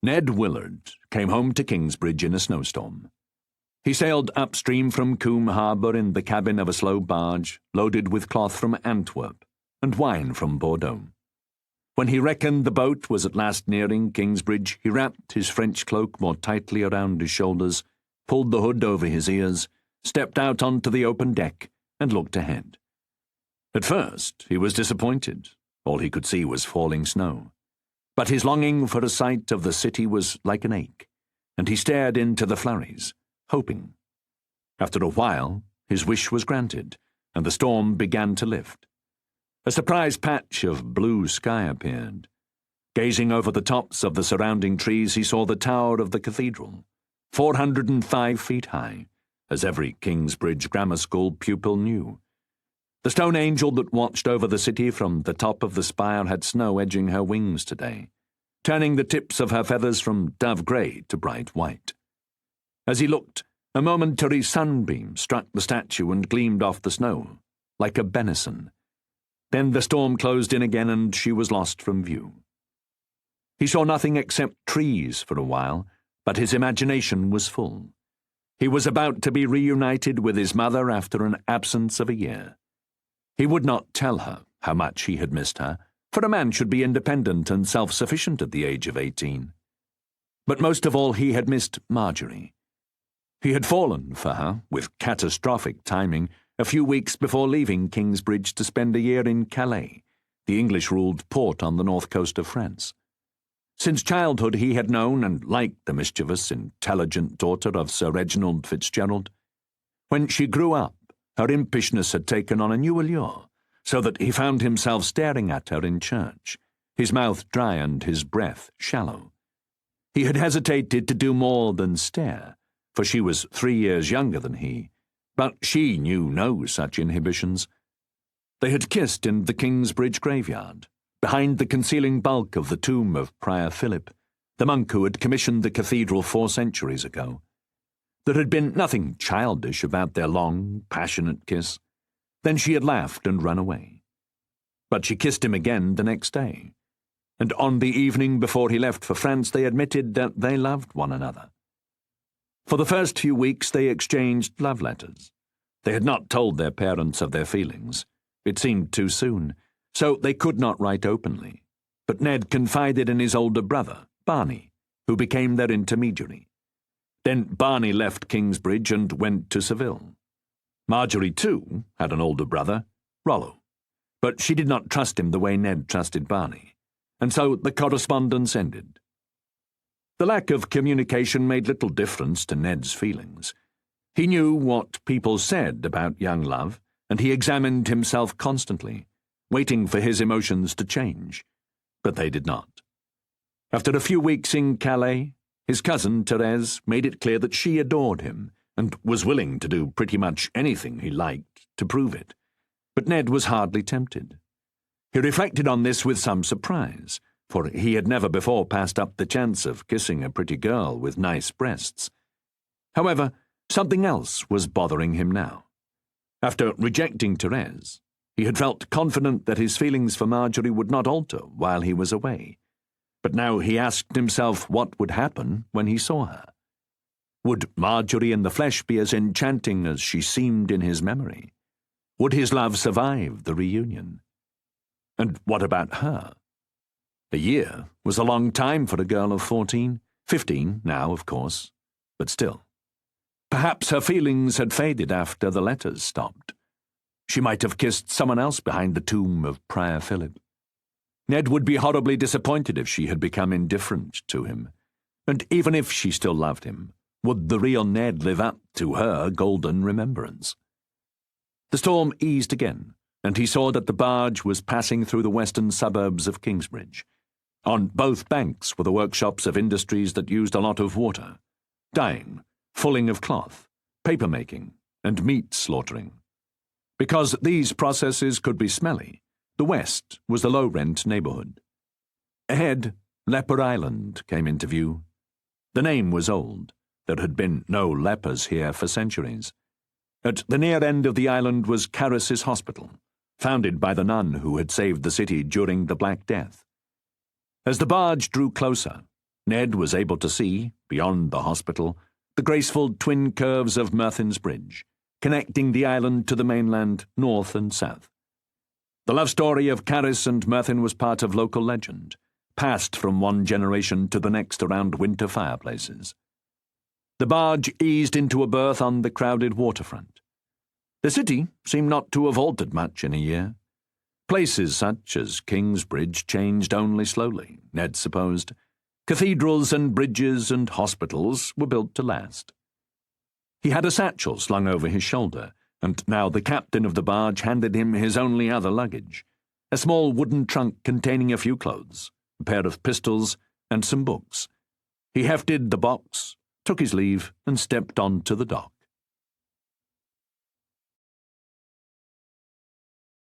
Ned Willard came home to Kingsbridge in a snowstorm. He sailed upstream from Coombe Harbour in the cabin of a slow barge loaded with cloth from Antwerp and wine from Bordeaux. When he reckoned the boat was at last nearing Kingsbridge, he wrapped his French cloak more tightly around his shoulders, pulled the hood over his ears, stepped out onto the open deck, and looked ahead. At first, he was disappointed. All he could see was falling snow. But his longing for a sight of the city was like an ache, and he stared into the flurries, hoping. After a while, his wish was granted, and the storm began to lift. A surprise patch of blue sky appeared. Gazing over the tops of the surrounding trees, he saw the tower of the cathedral, 405 feet high, as every Kingsbridge grammar school pupil knew. The stone angel that watched over the city from the top of the spire had snow edging her wings today, turning the tips of her feathers from dove grey to bright white. As he looked, a momentary sunbeam struck the statue and gleamed off the snow, like a benison. Then the storm closed in again and she was lost from view. He saw nothing except trees for a while, but his imagination was full. He was about to be reunited with his mother after an absence of a year. He would not tell her how much he had missed her, for a man should be independent and self-sufficient at the age of 18. But most of all, he had missed Marjorie. He had fallen for her, with catastrophic timing, a few weeks before leaving Kingsbridge to spend a year in Calais, the English-ruled port on the north coast of France. Since childhood he had known and liked the mischievous, intelligent daughter of Sir Reginald Fitzgerald. When she grew up, her impishness had taken on a new allure, so that he found himself staring at her in church, his mouth dry and his breath shallow. He had hesitated to do more than stare, for she was 3 years younger than he, but she knew no such inhibitions. They had kissed in the Kingsbridge graveyard, behind the concealing bulk of the tomb of Prior Philip, the monk who had commissioned the cathedral 4 centuries ago. There had been nothing childish about their long, passionate kiss. Then she had laughed and run away. But she kissed him again the next day, and on the evening before he left for France they admitted that they loved one another. For the first few weeks they exchanged love letters. They had not told their parents of their feelings. It seemed too soon, so they could not write openly. But Ned confided in his older brother, Barney, who became their intermediary. Then Barney left Kingsbridge and went to Seville. Marjorie, too, had an older brother, Rollo, but she did not trust him the way Ned trusted Barney, and so the correspondence ended. The lack of communication made little difference to Ned's feelings. He knew what people said about young love, and he examined himself constantly, waiting for his emotions to change, but they did not. After a few weeks in Calais, his cousin, Therese, made it clear that she adored him and was willing to do pretty much anything he liked to prove it. But Ned was hardly tempted. He reflected on this with some surprise, for he had never before passed up the chance of kissing a pretty girl with nice breasts. However, something else was bothering him now. After rejecting Therese, he had felt confident that his feelings for Marjorie would not alter while he was away. But now he asked himself what would happen when he saw her. Would Marjorie in the flesh be as enchanting as she seemed in his memory? Would his love survive the reunion? And what about her? A year was a long time for a girl of 14, 15 now, of course, but still. Perhaps her feelings had faded after the letters stopped. She might have kissed someone else behind the tomb of Prior Philip. Ned would be horribly disappointed if she had become indifferent to him. And even if she still loved him, would the real Ned live up to her golden remembrance? The storm eased again, and he saw that the barge was passing through the western suburbs of Kingsbridge. On both banks were the workshops of industries that used a lot of water: dyeing, fulling of cloth, paper-making, and meat slaughtering. Because these processes could be smelly, the west was the low-rent neighborhood. Ahead, Leper Island came into view. The name was old. There had been no lepers here for centuries. At the near end of the island was Carus's Hospital, founded by the nun who had saved the city during the Black Death. As the barge drew closer, Ned was able to see, beyond the hospital, the graceful twin curves of Merthyns Bridge, connecting the island to the mainland north and south. The love story of Caris and Merthyn was part of local legend, passed from one generation to the next around winter fireplaces. The barge eased into a berth on the crowded waterfront. The city seemed not to have altered much in a year. Places such as Kingsbridge changed only slowly, Ned supposed. Cathedrals and bridges and hospitals were built to last. He had a satchel slung over his shoulder, and now the captain of the barge handed him his only other luggage, a small wooden trunk containing a few clothes, a pair of pistols, and some books. He hefted the box, took his leave, and stepped onto the dock.